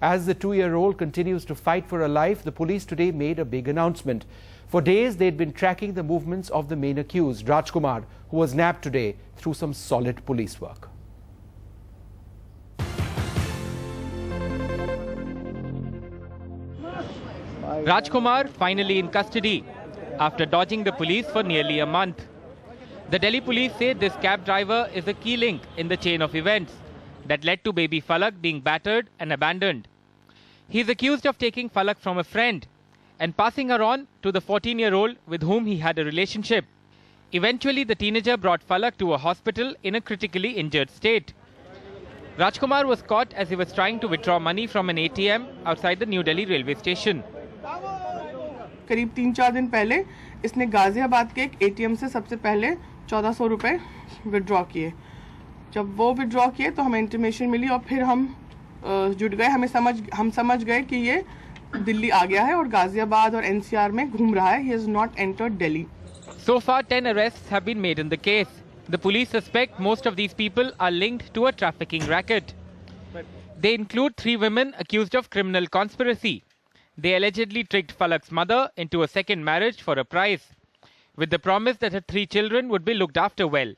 As the 2-year-old continues to fight for her life, the police today made a big announcement. For days, they'd been tracking the movements of the main accused, Rajkumar, who was nabbed today through some solid police work. Rajkumar finally in custody after dodging the police for nearly a month. The Delhi police say this cab driver is a key link in the chain of events that led to Baby Falak being battered and abandoned. He is accused of taking Falak from a friend and passing her on to the 14-year-old with whom he had a relationship. Eventually, the teenager brought Falak to a hospital in a critically injured state. Rajkumar was caught as he was trying to withdraw money from an ATM outside the New Delhi railway station. करीब 3-4 दिन पहले इसने गाजियाबाद के एक ATM से सबसे पहले 1400 रुपए विड्रॉ किए. जब वो विड्रॉ किए तो हमें इंटीमेशन मिली और फिर हम जुट गए. हम समझ गए कि ये दिल्ली आ गया है और गाजियाबाद और एनसीआर में घूम रहा है. He has not entered Delhi. So far, 10 arrests have been made in the case. The police suspect most of these people are linked to a trafficking racket. They include 3 women accused of criminal conspiracy. They allegedly tricked Falak's mother into a second marriage for a price, with the promise that her 3 children would be looked after well.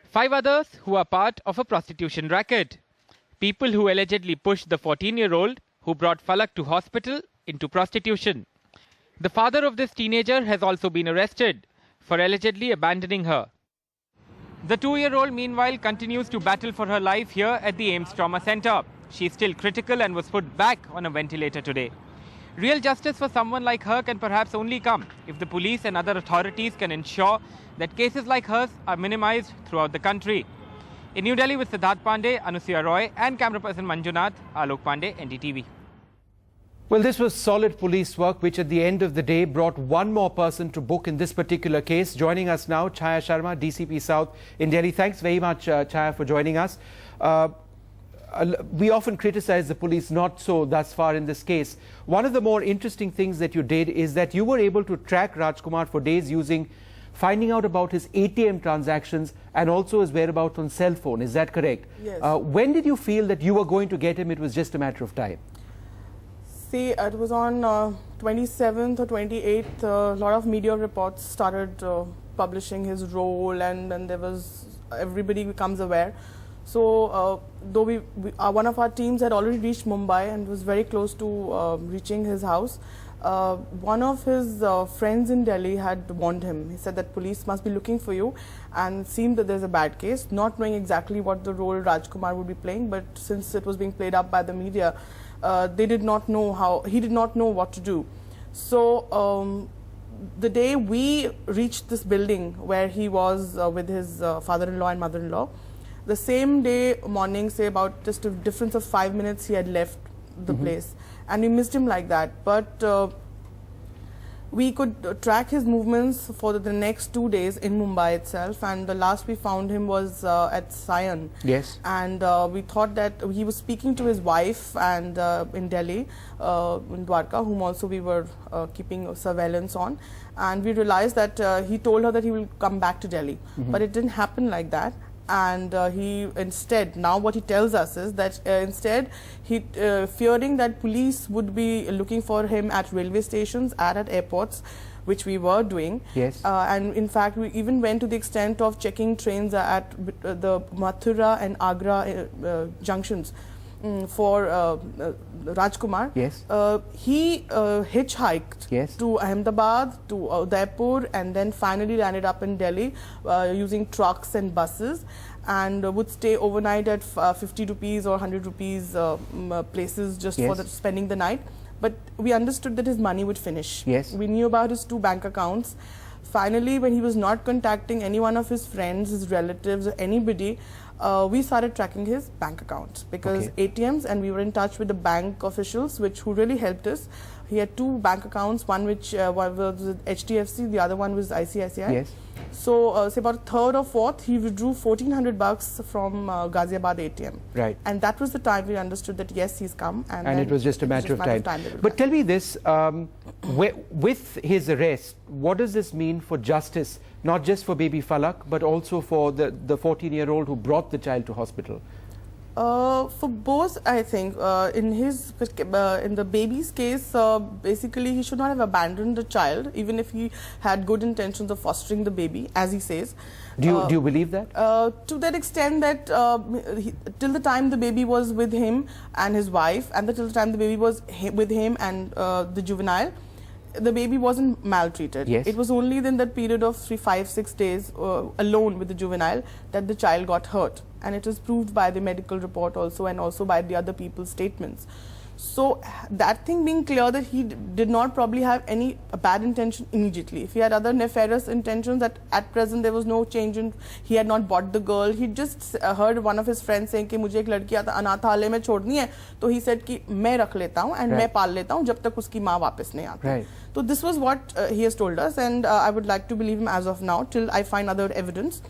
5 others who are part of a prostitution racket. People who allegedly pushed the 14-year-old who brought Falak to hospital into prostitution. The father of this teenager has also been arrested for allegedly abandoning her. The 2-year-old meanwhile continues to battle for her life here at the AIIMS Trauma Center. She is still critical and was put back on a ventilator today. Real justice for someone like her can perhaps only come if the police and other authorities can ensure that cases like hers are minimized throughout the country. In New Delhi with Siddharth Pandey, Anusuya Roy and camera person Manjunath, Alok Pandey, NDTV. Well, this was solid police work, which at the end of the day brought one more person to book in this particular case. Joining us now, Chaya Sharma, DCP South in Delhi. Thanks very much, Chaya, for joining us. We often criticize the police, not so thus far in this case. One of the more interesting things that you did is that you were able to track Rajkumar for days finding out about his ATM transactions and also his whereabouts on cell phone. Is that correct? Yes. When did you feel that you were going to get him? It was just a matter of time. See, it was on 27th or 28th, a lot of media reports started publishing his role, and then there was, everybody becomes aware. So, though one of our teams had already reached Mumbai and was very close to reaching his house, one of his friends in Delhi had warned him. He said that police must be looking for you, and it seemed that there's a bad case, not knowing exactly what the role Rajkumar would be playing, but since it was being played up by the media, he did not know what to do. So, the day we reached this building where he was with his father-in-law and mother-in-law, the same day morning, say about just a difference of 5 minutes, he had left the place, and we missed him like that. But we could track his movements for the next 2 days in Mumbai itself, and the last we found him was at Sion. Yes. And we thought that he was speaking to his wife and in Delhi, in Dwarka, whom also we were keeping surveillance on, and we realized that he told her that he will come back to Delhi, but it didn't happen like that. And he instead, now what he tells us is that instead he fearing that police would be looking for him at railway stations, at airports, which we were doing. Yes. And in fact, we even went to the extent of checking trains at the Mathura and Agra junctions for Rajkumar. Yes. He hitchhiked to Ahmedabad, to Udaipur, and then finally landed up in Delhi using trucks and buses, and would stay overnight at 50 rupees or 100 rupees places just for spending the night. But we understood that his money would finish. Yes. We knew about his 2 bank accounts. Finally, when he was not contacting any one of his friends, his relatives, or anybody, we started tracking his bank accounts, because ATMs, and we were in touch with the bank officials, who really helped us. He had 2 bank accounts, one which was with HDFC, the other one was ICICI. Yes. So, say about 3rd or 4th, he withdrew $1,400 from Ghaziabad ATM. Right. And that was the time we understood that yes, he's come. And it was just a matter of time. But tell me this, with his arrest, what does this mean for justice, not just for Baby Falak, but also for the 14-year-old who brought the child to hospital? For both, I think in the baby's case, basically he should not have abandoned the child, even if he had good intentions of fostering the baby, as he says. Do you believe that? To that extent that till the time the baby was with him and his wife, and till the time the baby was with him and the juvenile, the baby wasn't maltreated. Yes. It was only in that period of 3, 5, 6 days alone with the juvenile that the child got hurt, and it is proved by the medical report also, and also by the other people's statements. So that thing being clear that he did not probably have any bad intention immediately. If he had other nefarious intentions, that at present there was no change in, he had not bought the girl. He just heard one of his friends saying कि मुझे एक लड़की अनाथालय में छोड़नी है, तो he said कि मैं रख लेता हूँ and मैं पाल लेता हूँ जब तक उसकी माँ वापस नहीं आती. So this was what he has told us, and I would like to believe him as of now till I find other evidence.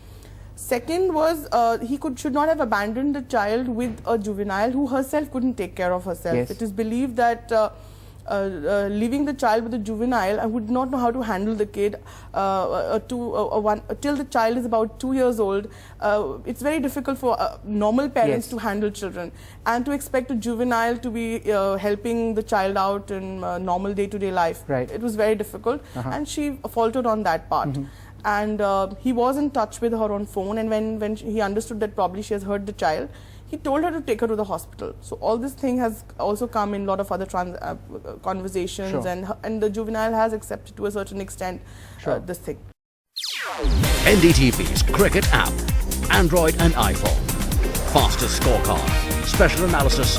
Second was he should not have abandoned the child with a juvenile who herself couldn't take care of herself. Yes. It is believed that leaving the child with a juvenile and would not know how to handle the kid till the child is about 2 years old. It's very difficult for normal parents to handle children, and to expect a juvenile to be helping the child out in normal day-to-day life. It was very difficult, and she faltered on that part. And he was in touch with her on phone, and when he understood that probably she has hurt the child, he told her to take her to the hospital. So all this thing has also come in a lot of other conversations, and the juvenile has accepted to a certain extent this thing. NDTV's cricket app, Android and iPhone, fastest scorecard, special analysis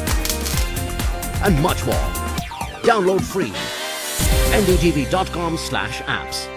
and much more. Download free. ndtv.com/apps.